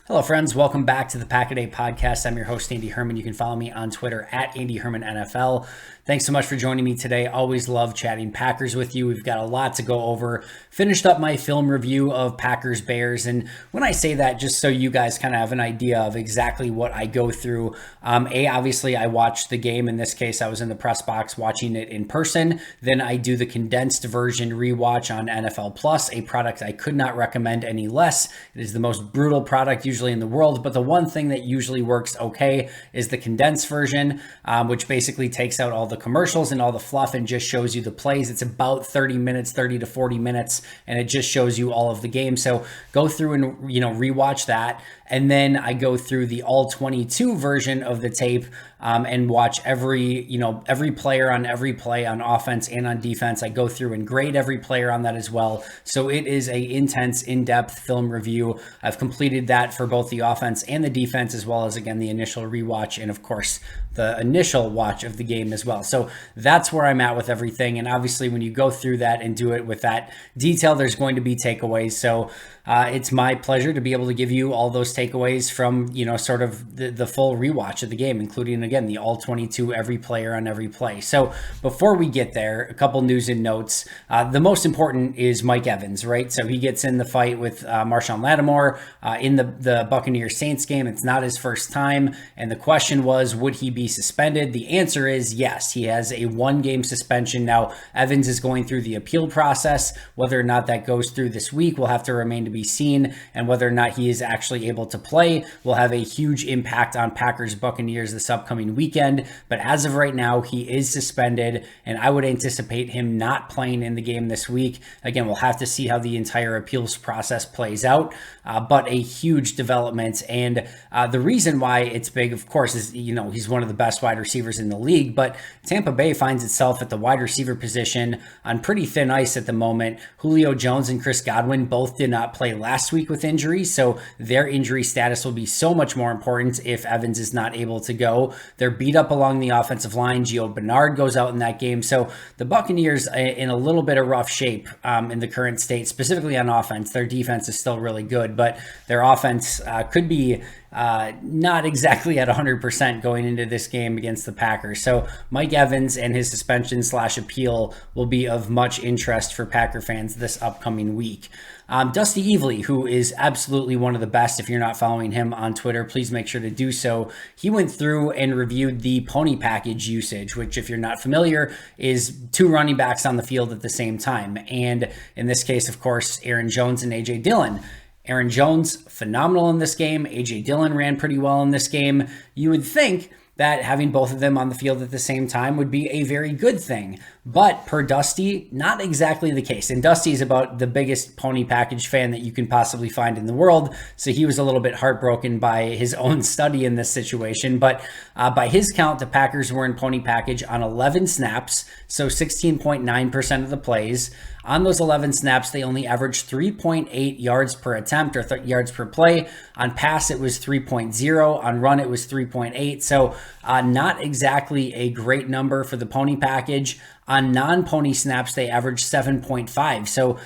Hello, friends. Welcome back to the Pack a Day podcast. I'm your host, Andy Herman. You can follow me on Twitter at Andy Herman NFL. Thanks so much for joining me today. Always love chatting Packers with you. We've got a lot to go over. Finished up my film review of Packers Bears. And when I say that, just so you guys kind of have an idea of exactly what I go through. Obviously, I watched the game. In this case, I was in the press box watching it in person. Then I do the condensed version rewatch on NFL Plus, a product I could not recommend any less. It is the most brutal product usually in the world, but the one thing that usually works okay is the condensed version, which basically takes out all the commercials and all the fluff and just shows you the plays. It's about 30 minutes, 30 to 40 minutes, and it just shows you all of the game. So go through and rewatch that. And then I go through the all 22 version of the tape and watch every player on every play on offense and on defense. I go through and grade every player on that as well. So it is a intense, in-depth film review. I've completed that for both the offense and the defense, as well as, again, the initial rewatch and, of course, the initial watch of the game as well. So that's where I'm at with everything. And obviously, when you go through that and do it with that detail, there's going to be takeaways. So it's my pleasure to be able to give you all those takeaways from, sort of the full rewatch of the game, including, again, the all 22, every player on every play. So before we get there, a couple news and notes. The most important is Mike Evans, right? So he gets in the fight with Marshawn Lattimore in the Buccaneers Saints game. It's not his first time. And the question was, would he be suspended? The answer is yes. He has a 1-game suspension. Now, Evans is going through the appeal process. Whether or not that goes through this week will have to remain to be seen, and whether or not he is actually able to play will have a huge impact on Packers Buccaneers this upcoming weekend. But as of right now, he is suspended, and I would anticipate him not playing in the game this week. Again, we'll have to see how the entire appeals process plays out, but a huge development. And the reason why it's big, of course, is he's one of the best wide receivers in the league, but Tampa Bay finds itself at the wide receiver position on pretty thin ice at the moment. Julio Jones and Chris Godwin both did not play last week with injuries, so their injury status will be so much more important if Evans is not able to go. They're beat up along the offensive line. Gio Bernard goes out in that game, so the Buccaneers in a little bit of rough shape in the current state, specifically on offense. Their defense is still really good, but their offense could be not exactly at 100% going into this game against the Packers. So Mike Evans and his suspension/appeal will be of much interest for Packer fans this upcoming week. Dusty Evely, who is absolutely one of the best. If you're not following him on Twitter, please make sure to do so. He went through and reviewed the pony package usage, which, if you're not familiar, is 2 running backs on the field at the same time. And in this case, of course, Aaron Jones and A.J. Dillon. Aaron Jones, phenomenal in this game. A.J. Dillon ran pretty well in this game. You would think that having both of them on the field at the same time would be a very good thing. But per Dusty, not exactly the case. And Dusty is about the biggest pony package fan that you can possibly find in the world. So he was a little bit heartbroken by his own study in this situation. But by his count, the Packers were in pony package on 11 snaps, so 16.9% of the plays. On those 11 snaps, they only averaged 3.8 yards per attempt, or yards per play. On pass, it was 3.0. On run, it was 3.8. So not exactly a great number for the pony package. On non-pony snaps, they averaged 7.5. So,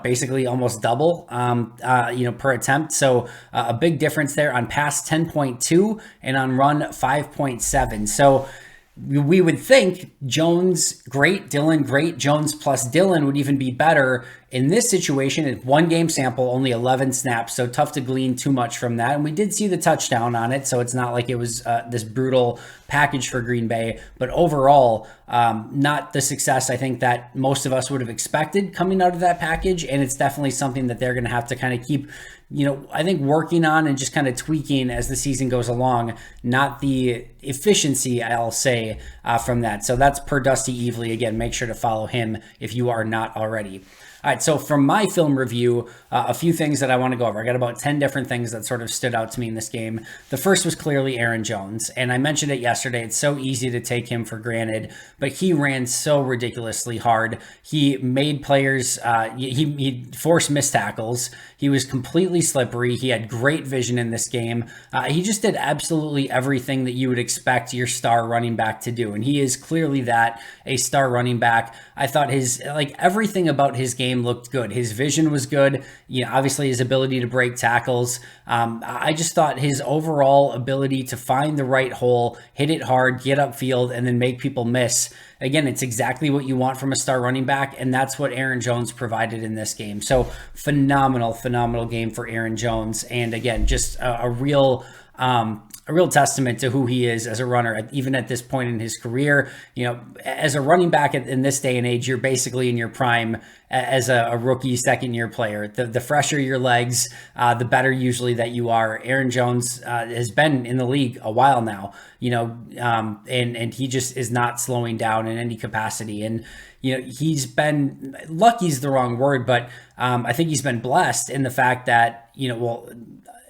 basically almost double, per attempt. So a big difference there. On pass, 10.2, and on run, 5.7. So we would think Jones, great, Dillon, great, Jones plus Dillon would even be better. In this situation, it's 1-game sample, only 11 snaps, so tough to glean too much from that. And we did see the touchdown on it, so it's not like it was this brutal package for Green Bay. But overall, not the success I think that most of us would have expected coming out of that package. And it's definitely something that they're going to have to kind of keep, I think working on and just kind of tweaking as the season goes along, not the efficiency, I'll say, from that. So that's per Dusty Evely. Again, make sure to follow him if you are not already. All right, so from my film review, a few things that I want to go over. I got about 10 different things that sort of stood out to me in this game. The first was clearly Aaron Jones, and I mentioned it yesterday. It's so easy to take him for granted, but he ran so ridiculously hard. He made players, he forced missed tackles. He was completely slippery. He had great vision in this game. He just did absolutely everything that you would expect your star running back to do, and he is clearly that, a star running back. I thought everything about his game looked good. His vision was good. Obviously his ability to break tackles. I just thought his overall ability to find the right hole, hit it hard, get upfield, and then make people miss. Again, it's exactly what you want from a star running back, and that's what Aaron Jones provided in this game. So phenomenal game for Aaron Jones. And again, just a real testament to who he is as a runner, even at this point in his career. As a running back in this day and age, you're basically in your prime as a rookie second-year player. The fresher your legs, the better usually that you are. Aaron Jones has been in the league a while now, and he just is not slowing down in any capacity. And he's been lucky's the wrong word, but I think he's been blessed in the fact that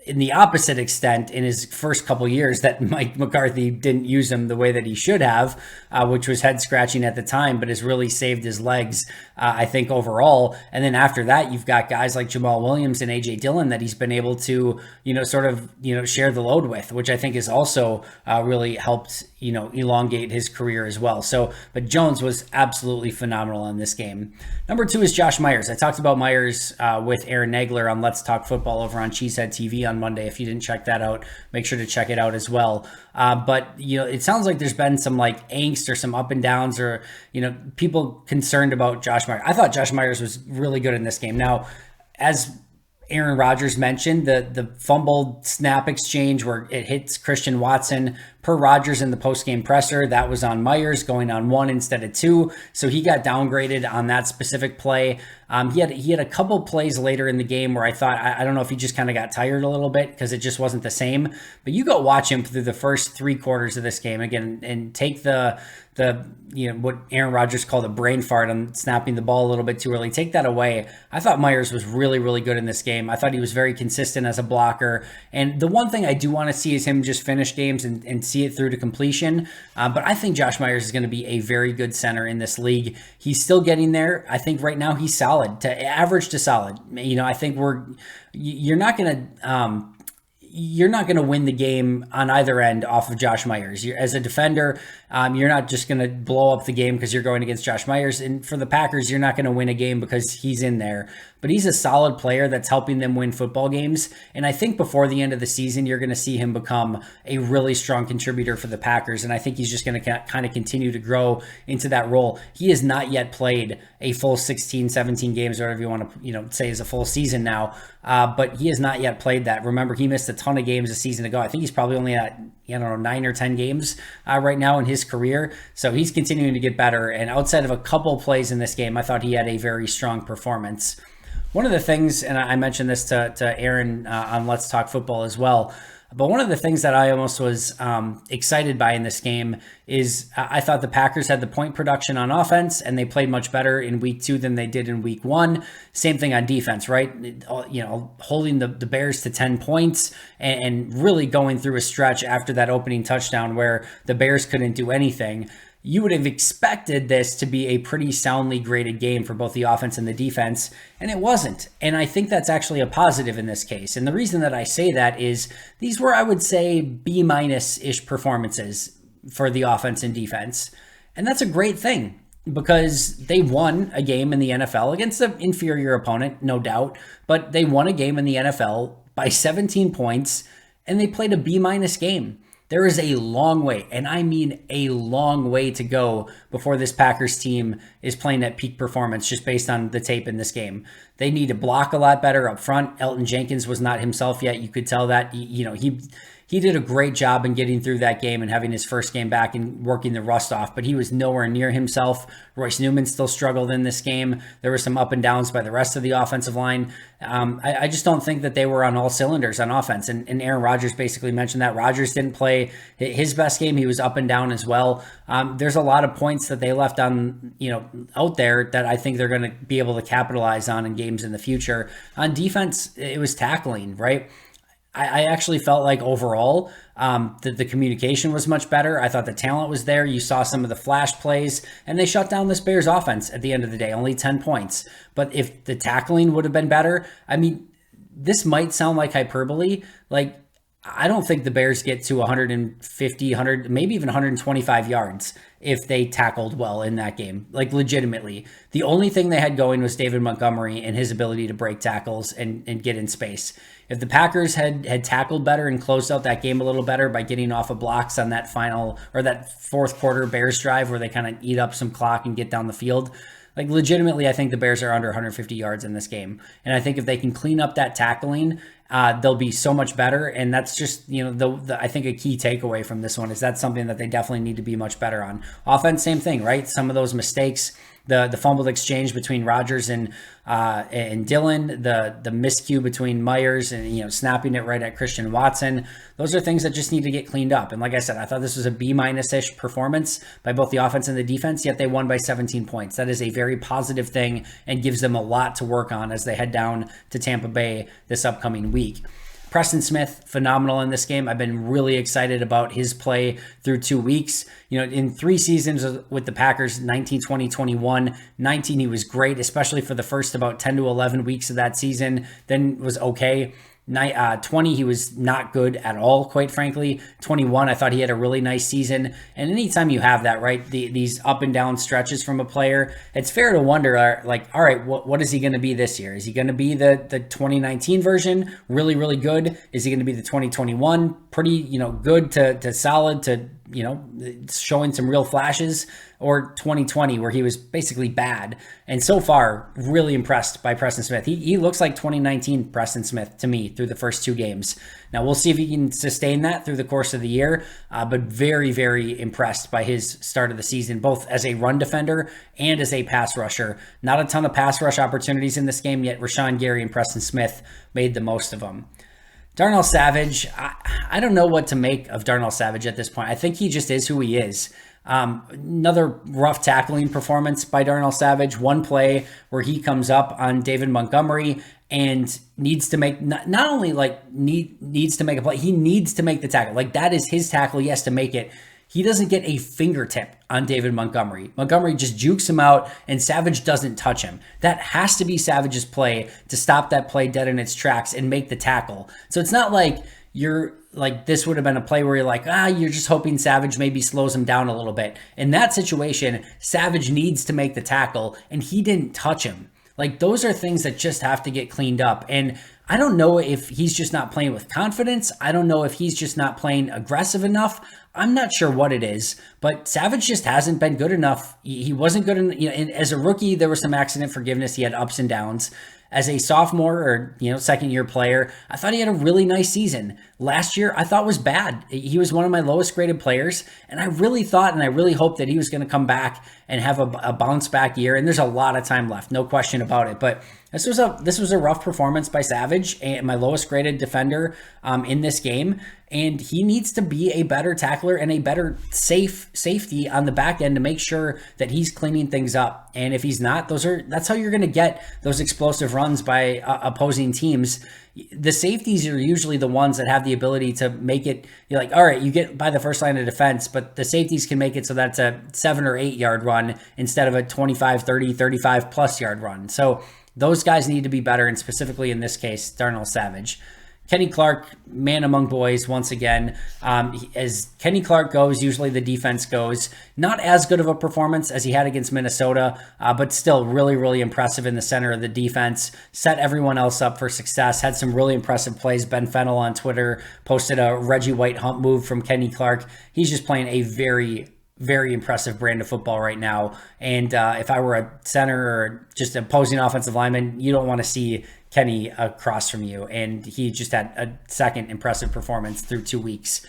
in the opposite extent, in his first couple years, that Mike McCarthy didn't use him the way that he should have, which was head scratching at the time, but has really saved his legs, I think, overall. And then after that, you've got guys like Jamal Williams and AJ Dillon that he's been able to, share the load with, which I think has also really helped, elongate his career as well. But Jones was absolutely phenomenal in this game. Number 2 is Josh Myers. I talked about Myers with Aaron Nagler on Let's Talk Football over on Cheesehead TV on Monday. If you didn't check that out, make sure to check it out as well. But it sounds like there's been some angst or some up and downs, or people concerned about Josh Myers. I thought Josh Myers was really good in this game. Now, as Aaron Rodgers mentioned, the fumbled snap exchange where it hits Christian Watson, per Rodgers in the post-game presser, that was on Myers going on 1 instead of 2. So he got downgraded on that specific play. He had a couple plays later in the game where I thought, I don't know if he just kind of got tired a little bit because it just wasn't the same. But you go watch him through the first 3 quarters of this game again and take the what Aaron Rodgers called a brain fart on snapping the ball a little bit too early. Take that away. I thought Myers was really, really good in this game. I thought he was very consistent as a blocker. And the one thing I do want to see is him just finish games and see it through to completion. But I think Josh Myers is going to be a very good center in this league. He's still getting there. I think right now he's solid, to average to solid. I think you're not going to win the game on either end off of Josh Myers. As a defender, you're not just going to blow up the game because you're going against Josh Myers. And for the Packers, you're not going to win a game because he's in there. But he's a solid player that's helping them win football games. And I think before the end of the season, you're going to see him become a really strong contributor for the Packers. And I think he's just going to kind of continue to grow into that role. He has not yet played a full 16, 17 games, or whatever you want to say is a full season now. But he has not yet played that. Remember, he missed a ton of games a season ago. I think he's probably only at 9 or 10 games right now in his career. So he's continuing to get better. And outside of a couple plays in this game, I thought he had a very strong performance. One of the things, and I mentioned this to Aaron on Let's Talk Football as well, but one of the things that I almost was excited by in this game is I thought the Packers had the point production on offense, and they played much better in week 2 than they did in week 1. Same thing on defense, right? Holding the Bears to 10 points and really going through a stretch after that opening touchdown where the Bears couldn't do anything. You would have expected this to be a pretty soundly graded game for both the offense and the defense, and it wasn't. And I think that's actually a positive in this case. And the reason that I say that is these were, I would say, B-ish performances for the offense and defense. And that's a great thing because they won a game in the NFL against an inferior opponent, no doubt, but they won a game in the NFL by 17 points, and they played a B- game. There is a long way, and I mean a long way to go before this Packers team is playing at peak performance just based on the tape in this game. They need to block a lot better up front. Elgton Jenkins was not himself yet. You could tell that. He did a great job in getting through that game and having his first game back and working the rust off, but he was nowhere near himself. Royce Newman still struggled in this game. There were some up and downs by the rest of the offensive line. I just don't think that they were on all cylinders on offense. And Aaron Rodgers basically mentioned that. Rodgers didn't play his best game. He was up and down as well. There's a lot of points that they left on, out there that I think they're going to be able to capitalize on in games in the future. On defense, it was tackling, right? I actually felt like overall the communication was much better. I thought the talent was there. You saw some of the flash plays, and they shut down this Bears offense at the end of the day, only 10 points. But if the tackling would have been better, I mean, this might sound like hyperbole. Like, I don't think the Bears get to 150, 100, maybe even 125 yards if they tackled well in that game. Like, legitimately. The only thing they had going was David Montgomery and his ability to break tackles and get in space. If the Packers had tackled better and closed out that game a little better by getting off of blocks on that final, or that fourth quarter Bears drive where they kind of eat up some clock and get down the field, like, legitimately, I think the Bears are under 150 yards in this game. And I think if they can clean up that tackling, they'll be so much better. And that's just, I think a key takeaway from this one is that's something that they definitely need to be much better on. Offense, same thing, right? Some of those mistakes, the fumbled exchange between Rodgers and Dillon, the miscue between Myers and, snapping it right at Christian Watson. Those are things that just need to get cleaned up. And like I said, I thought this was a B-ish performance by both the offense and the defense, yet they won by 17 points. That is a very positive thing and gives them a lot to work on as they head down to Tampa Bay this upcoming week. Preston Smith, phenomenal in this game. I've been really excited about his play through 2 weeks. In 3 seasons with the Packers, 19, 20, 21, 19, he was great, especially for the first about 10 to 11 weeks of that season. Then was okay. 20, he was not good at all, quite frankly. 21, I thought he had a really nice season. And anytime you have that, right, these up and down stretches from a player, it's fair to wonder, all right, what is he going to be this year? Is he going to be the 2019 version, really, really good? Is he going to be the 2021, pretty, good to solid to, showing some real flashes, or 2020 where he was basically bad? And so far, really impressed by Preston Smith. He looks like 2019 Preston Smith to me through the first 2 games. Now we'll see if he can sustain that through the course of the year, but very, very impressed by his start of the season, both as a run defender and as a pass rusher. Not a ton of pass rush opportunities in this game, yet Rashawn Gary and Preston Smith made the most of them. Darnell Savage, I don't know what to make of Darnell Savage at this point. I think he just is who he is. Another rough tackling performance by Darnell Savage. One play where he comes up on David Montgomery and needs to make, not only needs to make a play, he needs to make the tackle. Like, that is his tackle. He has to make it. He doesn't get a fingertip on David Montgomery. Montgomery just jukes him out, and Savage doesn't touch him. That has to be Savage's play to stop that play dead in its tracks and make the tackle. So it's not like this would have been a play where you're just hoping Savage maybe slows him down a little bit. In that situation, Savage needs to make the tackle, and he didn't touch him. Like, those are things that just have to get cleaned up. And I don't know if he's just not playing with confidence. I don't know if he's just not playing aggressive enough. I'm not sure what it is, but Savage just hasn't been good enough. He wasn't good and as a rookie, there was some accident forgiveness. He had ups and downs. As a sophomore or, second year player, I thought he had a really nice season. Last year, I thought was bad. He was one of my lowest graded players. And I really thought and I really hoped that he was going to come back and have a bounce back year. And there's a lot of time left, no question about it. But this was a rough performance by Savage, and my lowest graded defender in this game. And he needs to be a better tackler and a better safety on the back end to make sure that he's cleaning things up. And if he's not, that's how you're going to get those explosive runs by opposing teams. The safeties are usually the ones that have the ability to make it. You're like, all right, you get by the first line of defense, but the safeties can make it so that's a 7 or 8 yard run instead of a 25, 30, 35 plus yard run. So those guys need to be better, and specifically in this case, Darnell Savage. Kenny Clark, man among boys, once again. As Kenny Clark goes, usually the defense goes. Not as good of a performance as he had against Minnesota, but still really, really impressive in the center of the defense. Set everyone else up for success. Had some really impressive plays. Ben Fennell on Twitter posted a Reggie White hump move from Kenny Clark. He's just playing a very, very impressive brand of football right now. And if I were a center or just an opposing offensive lineman, you don't want to see Kenny across from you. And he just had a second impressive performance through 2 weeks.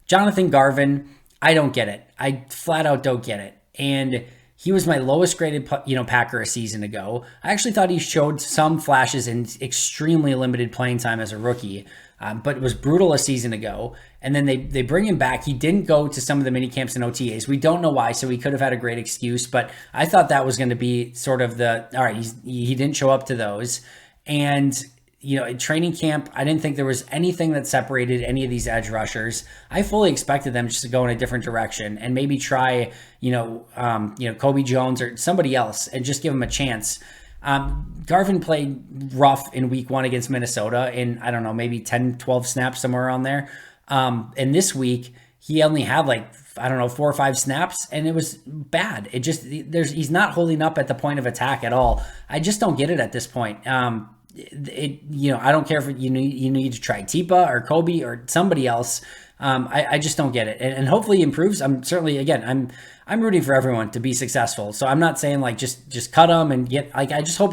Jonathan Garvin, I don't get it. I flat out don't get it. And he was my lowest graded, Packer a season ago. I actually thought he showed some flashes in extremely limited playing time as a rookie. But it was brutal a season ago. And then they bring him back. He didn't go to some of the mini camps and OTAs. We don't know why, so he could have had a great excuse. But I thought that was going to be sort of all right, he didn't show up to those. And, in training camp, I didn't think there was anything that separated any of these edge rushers. I fully expected them just to go in a different direction and maybe try, Kobe Jones or somebody else and just give him a chance. Garvin played rough in week 1 against Minnesota in, I don't know, maybe 10, 12 snaps, somewhere around there. And this week, he only had like, I don't know, 4 or 5 snaps, and it was bad. He's not holding up at the point of attack at all. I just don't get it at this point. I don't care if you need to try Tipa or Kobe or somebody else. I just don't get it. And hopefully he improves. I'm certainly, again, I'm rooting for everyone to be successful. So I'm not saying like, just cut him and get, like, I hope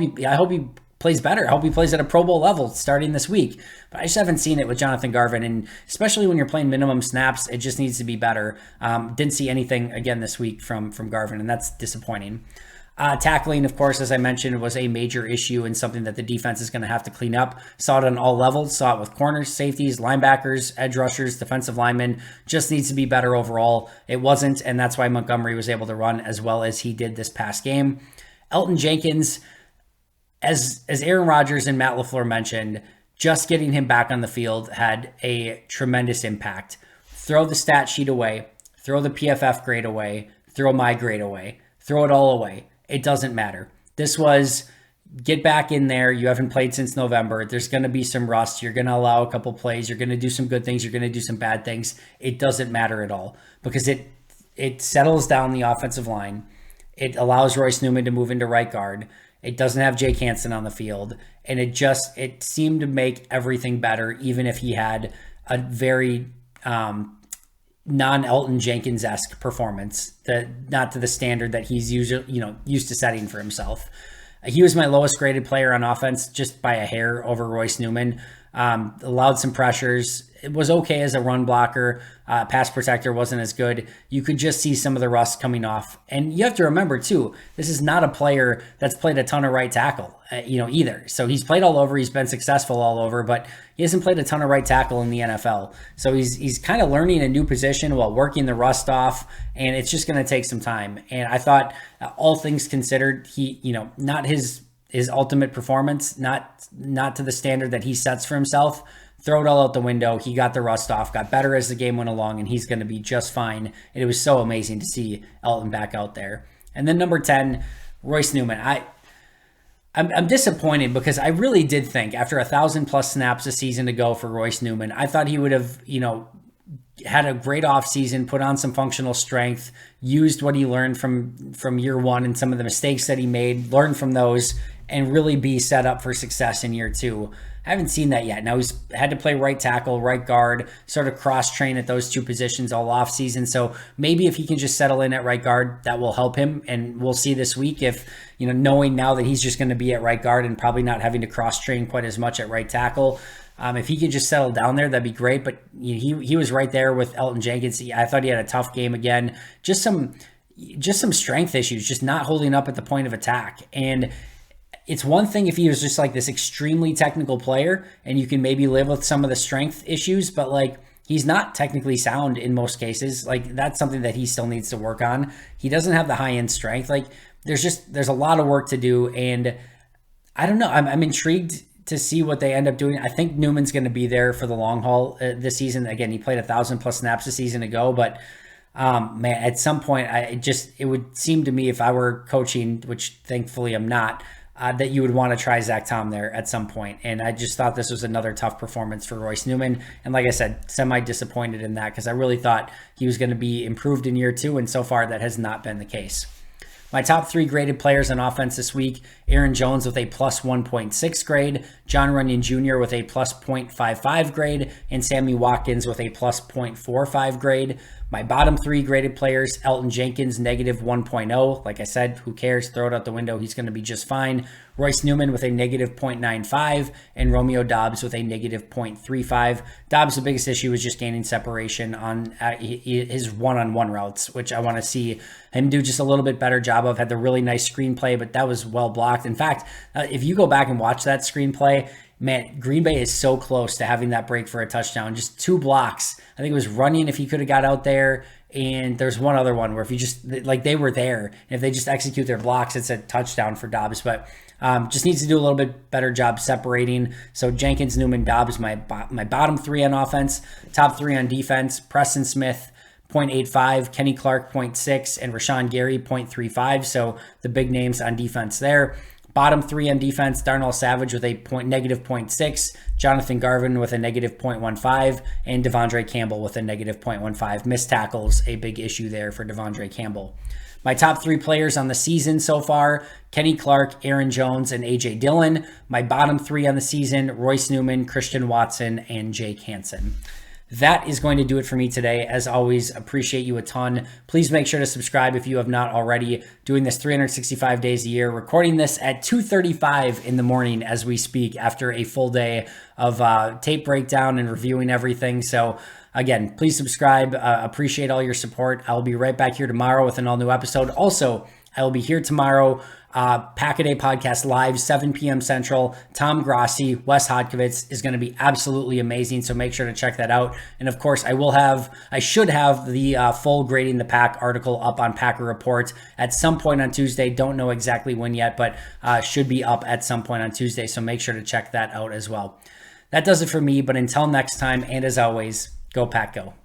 he plays better. I hope he plays at a Pro Bowl level starting this week. But I just haven't seen it with Jonathan Garvin. And especially when you're playing minimum snaps, it just needs to be better. Didn't see anything again this week from Garvin, and that's disappointing. Tackling, of course, as I mentioned, was a major issue and something that the defense is going to have to clean up. Saw it on all levels. Saw it with corners, safeties, linebackers, edge rushers, defensive linemen. Just needs to be better overall. It wasn't, and that's why Montgomery was able to run as well as he did this past game. Elgton Jenkins, as Aaron Rodgers and Matt LaFleur mentioned, just getting him back on the field had a tremendous impact. Throw the stat sheet away. Throw the PFF grade away. Throw my grade away. Throw it all away. It doesn't matter. This was get back in there. You haven't played since November. There's going to be some rust. You're going to allow a couple plays. You're going to do some good things. You're going to do some bad things. It doesn't matter at all because it settles down the offensive line. It allows Royce Newman to move into right guard. It doesn't have Jake Hansen on the field. And it seemed to make everything better, even if he had a very non-Elgton Jenkins-esque performance, not to the standard that he's used to setting for himself. He was my lowest graded player on offense, just by a hair over Royce Newman. Allowed some pressures. It was okay as a run blocker. Pass protector wasn't as good. You could just see some of the rust coming off. And you have to remember, too, this is not a player that's played a ton of right tackle, either. So he's played all over. He's been successful all over, but he hasn't played a ton of right tackle in the NFL. So he's kind of learning a new position while working the rust off, and it's just going to take some time. And I thought, all things considered, he, not his ultimate performance, not to the standard that he sets for himself. Throw it all out the window. He got the rust off, got better as the game went along, and he's going to be just fine. And it was so amazing to see Elgton back out there. And then number 10, Royce Newman. I'm disappointed because I really did think after 1,000+ snaps a season to go for Royce Newman, I thought he would have, had a great offseason, put on some functional strength, used what he learned from year 1 and some of the mistakes that he made, learned from those, and really be set up for success in year 2. I haven't seen that yet. Now he's had to play right tackle, right guard, sort of cross-train at those 2 positions all offseason. So maybe if he can just settle in at right guard, that will help him. And we'll see this week if, knowing now that he's just going to be at right guard and probably not having to cross-train quite as much at right tackle. If he could just settle down there, that'd be great. But he was right there with Elgton Jenkins. I thought he had a tough game again. Just some strength issues, just not holding up at the point of attack. And it's one thing if he was just like this extremely technical player and you can maybe live with some of the strength issues, but like he's not technically sound in most cases. Like that's something that he still needs to work on. He doesn't have the high end strength. Like there's a lot of work to do. And I don't know. I'm intrigued to see what they end up doing. I think Newman's going to be there for the long haul this season. Again, he played 1,000+ snaps a season ago, but man, at some point it would seem to me if I were coaching, which thankfully I'm not, that you would want to try Zach Tom there at some point. And I just thought this was another tough performance for Royce Newman. And like I said, semi-disappointed in that because I really thought he was going to be improved in year 2. And so far that has not been the case. My top 3 graded players on offense this week: Aaron Jones with a plus 1.6 grade, John Runyon Jr. with a plus 0.55 grade, and Sammy Watkins with a plus 0.45 grade. My bottom 3 graded players: Elgton Jenkins, negative 1.0. Like I said, who cares? Throw it out the window. He's going to be just fine. Royce Newman with a negative 0.95, and Romeo Doubs with a negative 0.35. Doubs, the biggest issue was just gaining separation on his one-on-one routes, which I want to see him do just a little bit better job of. Had the really nice screenplay, but that was well blocked. In fact, if you go back and watch that screenplay, man, Green Bay is so close to having that break for a touchdown. Just 2 blocks. I think it was Runyon if he could have got out there. And there's one other one where if you just, like they were there, and if they just execute their blocks, it's a touchdown for Doubs. But just needs to do a little bit better job separating. So Jenkins, Newman, Doubs, my bottom 3 on offense. Top 3 on defense: Preston Smith, 0.85, Kenny Clark, 0.6, and Rashawn Gary, 0.35. So the big names on defense there. Bottom 3 on defense, Darnell Savage with a negative 0.6, Jonathan Garvin with a negative 0.15, and Devondre Campbell with a negative 0.15. Missed tackles, a big issue there for Devondre Campbell. My top 3 players on the season so far, Kenny Clark, Aaron Jones, and A.J. Dillon. My bottom 3 on the season, Royce Newman, Christian Watson, and Jake Hansen. That is going to do it for me today. As always, appreciate you a ton. Please make sure to subscribe if you have not already. Doing this 365 days a year, recording this at 2:35 in the morning as we speak after a full day of tape breakdown and reviewing everything. So again, please subscribe. Appreciate all your support. I'll be right back here tomorrow with an all-new episode. Also, I will be here tomorrow. Pack-A-Day Podcast live, 7 p.m. Central. Tom Grassi, Wes Hodkiewicz is going to be absolutely amazing, so make sure to check that out. And of course, I should have the full Grading the Pack article up on Packer Report at some point on Tuesday. Don't know exactly when yet, but should be up at some point on Tuesday, so make sure to check that out as well. That does it for me, but until next time, and as always, go Pack Go.